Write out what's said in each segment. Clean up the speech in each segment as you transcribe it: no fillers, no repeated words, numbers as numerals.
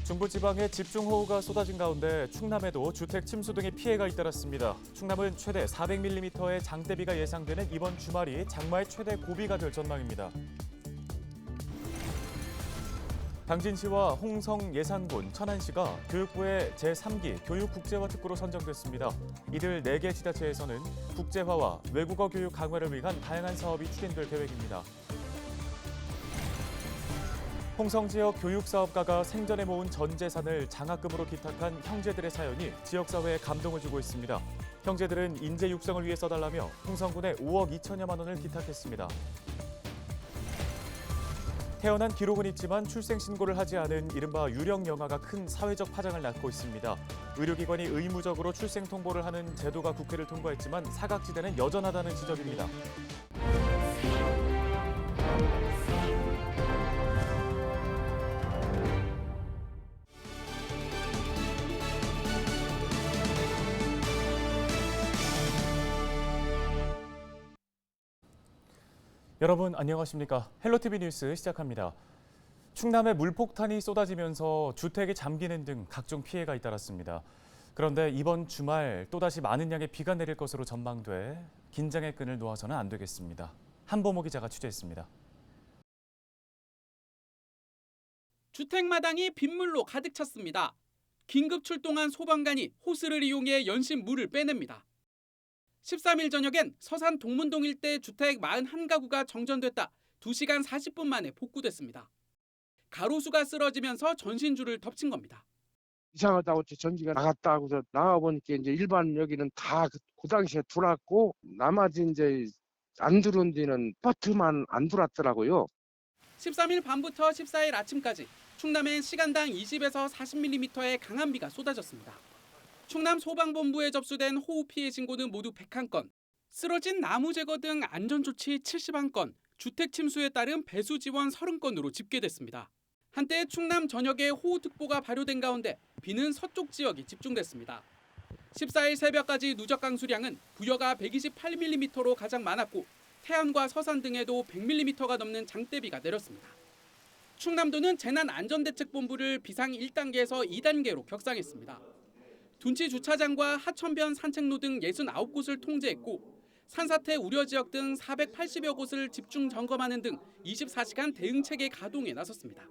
중부지방에 집중호우가 쏟아진 가운데 충남에도 주택 침수 등의 피해가 잇따랐습니다. 충남은 최대 400mm의 장대비가 예상되는 이번 주말이 장마의 최대 고비가 될 전망입니다. 당진시와 홍성 예산군, 천안시가 교육부의 제3기 교육국제화 특구로 선정됐습니다. 이들 4개 지자체에서는 국제화와 외국어 교육 강화를 위한 다양한 사업이 추진될 계획입니다. 홍성 지역 교육사업가가 생전에 모은 전 재산을 장학금으로 기탁한 형제들의 사연이 지역사회에 감동을 주고 있습니다. 형제들은 인재 육성을 위해 써달라며 홍성군에 5억 2천여만 원을 기탁했습니다. 태어난 기록은 있지만 출생신고를 하지 않은 이른바 유령영아가 큰 사회적 파장을 낳고 있습니다. 의료기관이 의무적으로 출생 통보를 하는 제도가 국회를 통과했지만 사각지대는 여전하다는 지적입니다. 여러분 안녕하십니까? 헬로티비 뉴스 시작합니다. 충남에 물폭탄이 쏟아지면서 주택이 잠기는 등 각종 피해가 잇따랐습니다. 그런데 이번 주말 또다시 많은 양의 비가 내릴 것으로 전망돼 긴장의 끈을 놓아서는 안 되겠습니다. 한보모 기자가 취재했습니다. 주택마당이 빗물로 가득 찼습니다. 긴급 출동한 소방관이 호스를 이용해 연신 물을 빼냅니다. 13일 저녁엔 서산 동문동 일대 주택 41가구가 정전됐다 2시간 40분 만에 복구됐습니다. 가로수가 쓰러지면서 전신줄을 덮친 겁니다. 이상하다고 전기가 나갔다 하고서 나와보니까 이제 일반 여기는 다 그 당시에 들어왔고 나머지 이제 안 들어온 데는 아파트만 안 들어왔더라고요. 13일 밤부터 14일 아침까지 충남엔 시간당 20에서 40mm의 강한 비가 쏟아졌습니다. 충남 소방본부에 접수된 호우 피해 신고는 모두 101건, 쓰러진 나무 제거 등 안전조치 71건, 주택 침수에 따른 배수 지원 30건으로 집계됐습니다. 한때 충남 전역에 호우특보가 발효된 가운데 비는 서쪽 지역이 집중됐습니다. 14일 새벽까지 누적 강수량은 부여가 128mm로 가장 많았고 태안과 서산 등에도 100mm가 넘는 장대비가 내렸습니다. 충남도는 재난안전대책본부를 비상 1단계에서 2단계로 격상했습니다. 둔치 주차장과 하천변 산책로 등 69곳을 통제했고 산사태 우려 지역 등 480여 곳을 집중 점검하는 등 24시간 대응 체계 가동에 나섰습니다.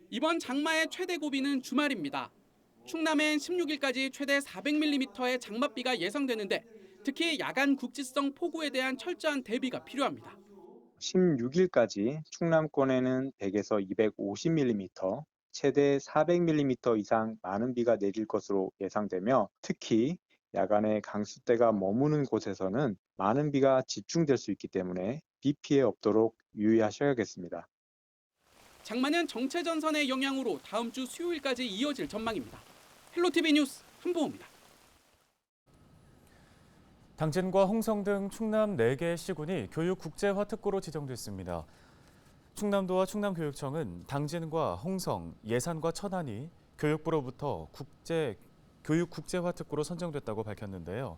이번 장마의 최대 고비는 주말입니다. 충남엔 16일까지 최대 400mm의 장맛비가 예상되는데 특히 야간 국지성 폭우에 대한 철저한 대비가 필요합니다. 16일까지 충남권에는 100에서 250mm, 최대 400mm 이상 많은 비가 내릴 것으로 예상되며 특히 야간에 강수대가 머무는 곳에서는 많은 비가 집중될 수 있기 때문에 비 피해 없도록 유의하셔야겠습니다. 장마는 정체전선의 영향으로 다음 주 수요일까지 이어질 전망입니다. 헬로티비 뉴스 한보호입니다. 당진과 홍성 등 충남 4개 시군이 교육 국제화 특구로 지정됐습니다. 충남도와 충남교육청은 당진과 홍성, 예산과 천안이 교육부로부터 교육 국제화 특구로 선정됐다고 밝혔는데요.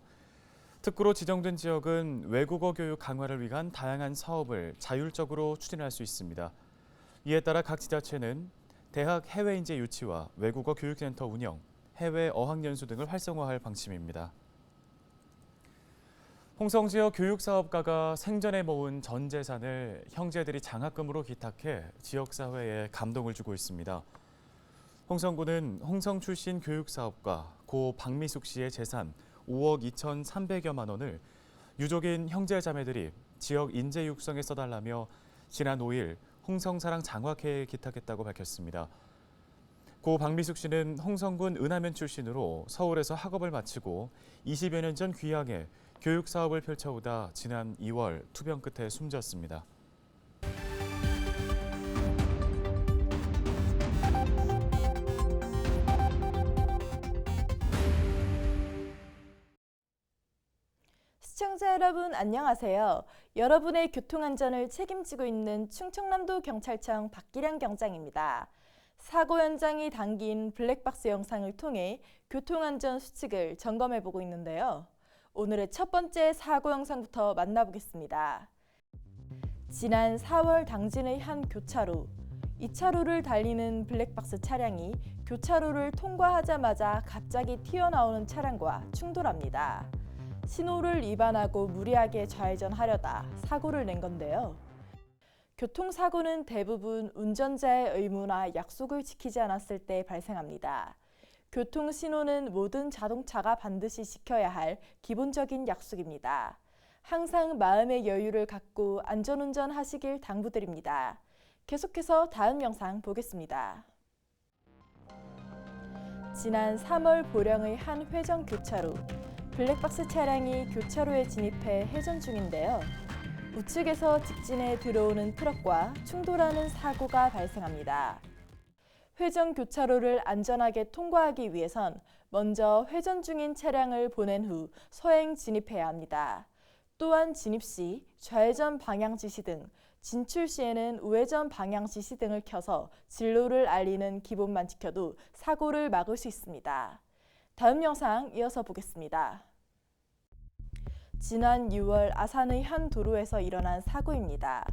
특구로 지정된 지역은 외국어 교육 강화를 위한 다양한 사업을 자율적으로 추진할 수 있습니다. 이에 따라 각 지자체는 대학 해외 인재 유치와 외국어 교육센터 운영, 해외 어학연수 등을 활성화할 방침입니다. 홍성 지역 교육사업가가 생전에 모은 전 재산을 형제들이 장학금으로 기탁해 지역사회에 감동을 주고 있습니다. 홍성군은 홍성 출신 교육사업가 고 박미숙 씨의 재산 5억 2,300여만 원을 유족인 형제자매들이 지역 인재 육성에 써달라며 지난 5일 홍성사랑 장학회에 기탁했다고 밝혔습니다. 고 박미숙 씨는 홍성군 은하면 출신으로 서울에서 학업을 마치고 20여 년 전 귀향해 교육 사업을 펼쳐오다 지난 2월 투병 끝에 숨졌습니다. 시청자 여러분 안녕하세요. 여러분의 교통안전을 책임지고 있는 충청남도 경찰청 박기량 경장입니다. 사고 현장이 담긴 블랙박스 영상을 통해 교통안전 수칙을 점검해보고 있는데요. 오늘의 첫 번째 사고 영상부터 만나보겠습니다. 지난 4월 당진의 한 교차로 2차로를 달리는 블랙박스 차량이 교차로를 통과하자마자 갑자기 튀어나오는 차량과 충돌합니다. 신호를 위반하고 무리하게 좌회전하려다 사고를 낸 건데요. 교통사고는 대부분 운전자의 의무나 약속을 지키지 않았을 때 발생합니다. 교통신호는 모든 자동차가 반드시 지켜야 할 기본적인 약속입니다. 항상 마음의 여유를 갖고 안전운전 하시길 당부드립니다. 계속해서 다음 영상 보겠습니다. 지난 3월 보령의 한 회전 교차로. 블랙박스 차량이 교차로에 진입해 회전 중인데요. 우측에서 직진해 들어오는 트럭과 충돌하는 사고가 발생합니다. 회전 교차로를 안전하게 통과하기 위해선 먼저 회전 중인 차량을 보낸 후 서행 진입해야 합니다. 또한 진입 시 좌회전 방향 지시 등, 진출 시에는 우회전 방향 지시 등을 켜서 진로를 알리는 기본만 지켜도 사고를 막을 수 있습니다. 다음 영상 이어서 보겠습니다. 지난 6월 아산의 한 도로에서 일어난 사고입니다.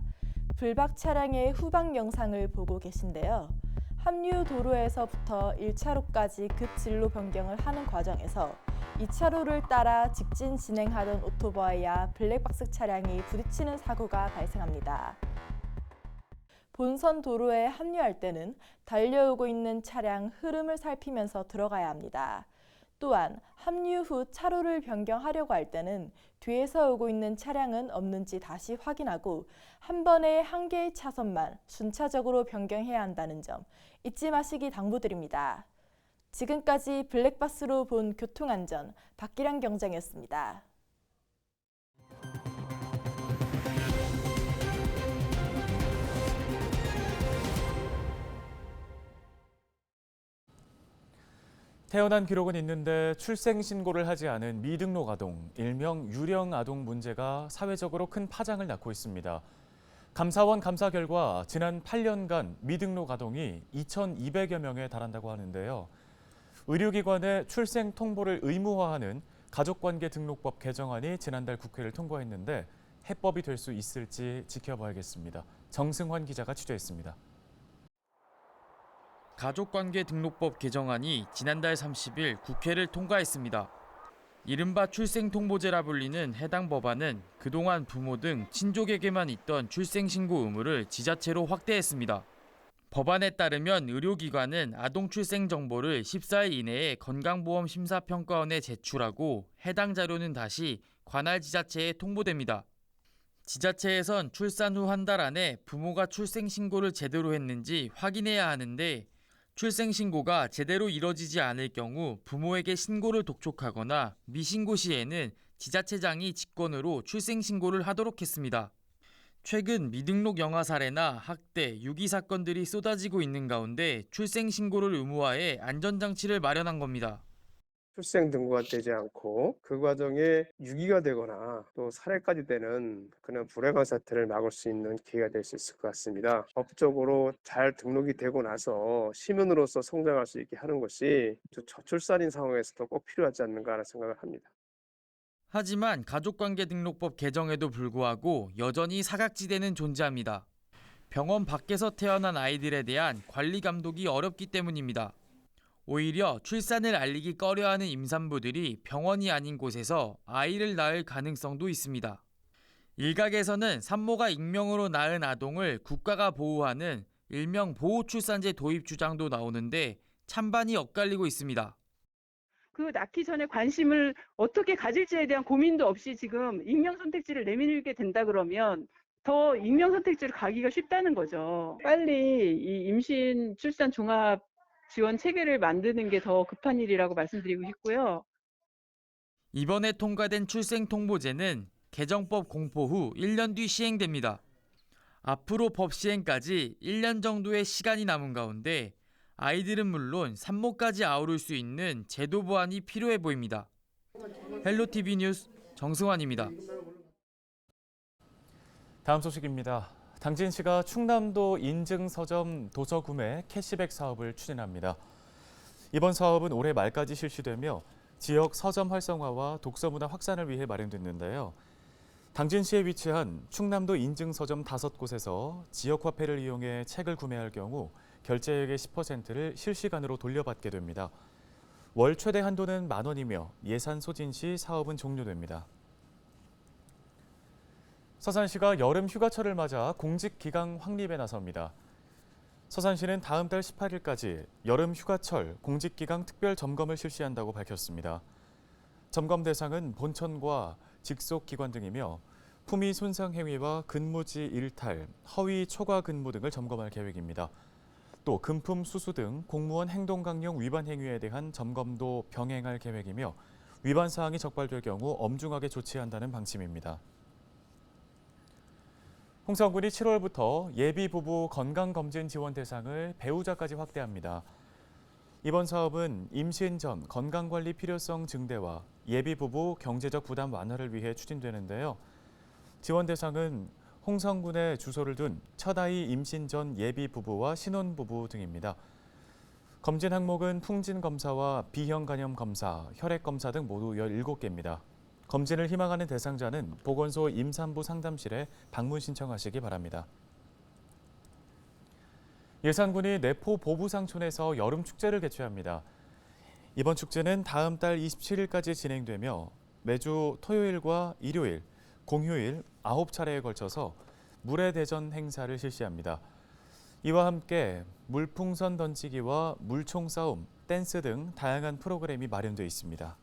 블박 차량의 후방 영상을 보고 계신데요. 합류 도로에서부터 1차로까지 급 진로 변경을 하는 과정에서 2차로를 따라 직진 진행하던 오토바이와 블랙박스 차량이 부딪히는 사고가 발생합니다. 본선 도로에 합류할 때는 달려오고 있는 차량 흐름을 살피면서 들어가야 합니다. 또한 합류 후 차로를 변경하려고 할 때는 뒤에서 오고 있는 차량은 없는지 다시 확인하고 한 번에 한 개의 차선만 순차적으로 변경해야 한다는 점 잊지 마시기 당부드립니다. 지금까지 블랙박스로 본 교통안전 박기량 경장이었습니다. 태어난 기록은 있는데 출생 신고를 하지 않은 미등록 아동, 일명 유령 아동 문제가 사회적으로 큰 파장을 낳고 있습니다. 감사원 감사 결과 지난 8년간 미등록 아동이 2,200여 명에 달한다고 하는데요. 의료기관의 출생 통보를 의무화하는 가족관계등록법 개정안이 지난달 국회를 통과했는데 해법이 될 수 있을지 지켜봐야겠습니다. 정승환 기자가 취재했습니다. 가족관계등록법 개정안이 지난달 30일 국회를 통과했습니다. 이른바 출생통보제라 불리는 해당 법안은 그동안 부모 등 친족에게만 있던 출생신고 의무를 지자체로 확대했습니다. 법안에 따르면 의료기관은 아동 출생 정보를 14일 이내에 건강보험심사평가원에 제출하고 해당 자료는 다시 관할 지자체에 통보됩니다. 지자체에선 출산 후 한 달 안에 부모가 출생신고를 제대로 했는지 확인해야 하는데 출생신고가 제대로 이뤄지지 않을 경우 부모에게 신고를 독촉하거나 미신고 시에는 지자체장이 직권으로 출생신고를 하도록 했습니다. 최근 미등록 영아 사례나 학대, 유기 사건들이 쏟아지고 있는 가운데 출생신고를 의무화해 안전장치를 마련한 겁니다. 출생 등고가 되지 않고 그 과정에 유기가 되거나 또 살해까지 되는 그런 불행한 사태를 막을 수 있는 기회가 될 수 있을 것 같습니다. 법적으로 잘 등록이 되고 나서 시민으로서 성장할 수 있게 하는 것이 저출산인 상황에서도 꼭 필요하지 않는가 하는 생각을 합니다. 하지만 가족관계등록법 개정에도 불구하고 여전히 사각지대는 존재합니다. 병원 밖에서 태어난 아이들에 대한 관리 감독이 어렵기 때문입니다. 오히려 출산을 알리기 꺼려하는 임산부들이 병원이 아닌 곳에서 아이를 낳을 가능성도 있습니다. 일각에서는 산모가 익명으로 낳은 아동을 국가가 보호하는 일명 보호출산제 도입 주장도 나오는데 찬반이 엇갈리고 있습니다. 그 낳기 전에 관심을 어떻게 가질지에 대한 고민도 없이 지금 익명 선택지를 내밀게 된다 그러면 더 익명 선택지를 가기가 쉽다는 거죠. 빨리 이 임신 출산 종합 지원 체계를 만드는 게 더 급한 일이라고 말씀드리고 싶고요. 이번에 통과된 출생통보제는 개정법 공포 후 1년 뒤 시행됩니다. 앞으로 법 시행까지 1년 정도의 시간이 남은 가운데 아이들은 물론 산모까지 아우를 수 있는 제도 보완이 필요해 보입니다. 헬로티비 뉴스 정승환입니다. 다음 소식입니다. 당진시가 충남도 인증서점 도서 구매 캐시백 사업을 추진합니다. 이번 사업은 올해 말까지 실시되며 지역 서점 활성화와 독서 문화 확산을 위해 마련됐는데요. 당진시에 위치한 충남도 인증 서점 5곳에서 지역 화폐를 이용해 책을 구매할 경우 결제액의 10%를 실시간으로 돌려받게 됩니다. 월 최대 한도는 10,000원이며 예산 소진 시 사업은 종료됩니다. 서산시가 여름 휴가철을 맞아 공직 기강 확립에 나섭니다. 서산시는 다음 달 18일까지 여름 휴가철 공직 기강 특별 점검을 실시한다고 밝혔습니다. 점검 대상은 본청과 직속 기관 등이며 품위 손상 행위와 근무지 일탈, 허위 초과 근무 등을 점검할 계획입니다. 또 금품 수수 등 공무원 행동 강령 위반 행위에 대한 점검도 병행할 계획이며 위반 사항이 적발될 경우 엄중하게 조치한다는 방침입니다. 홍성군이 7월부터 예비 부부 건강검진 지원 대상을 배우자까지 확대합니다. 이번 사업은 임신 전 건강관리 필요성 증대와 예비 부부 경제적 부담 완화를 위해 추진되는데요. 지원 대상은 홍성군에 주소를 둔 첫 아이 임신 전 예비 부부와 신혼 부부 등입니다. 검진 항목은 풍진 검사와 비형 간염 검사, 혈액 검사 등 모두 17개입니다. 검진을 희망하는 대상자는 보건소 임산부 상담실에 방문 신청하시기 바랍니다. 예산군이 내포 보부상촌에서 여름 축제를 개최합니다. 이번 축제는 다음 달 27일까지 진행되며 매주 토요일과 일요일, 공휴일 9차례에 걸쳐서 물의 대전 행사를 실시합니다. 이와 함께 물풍선 던지기와 물총 싸움, 댄스 등 다양한 프로그램이 마련되어 있습니다.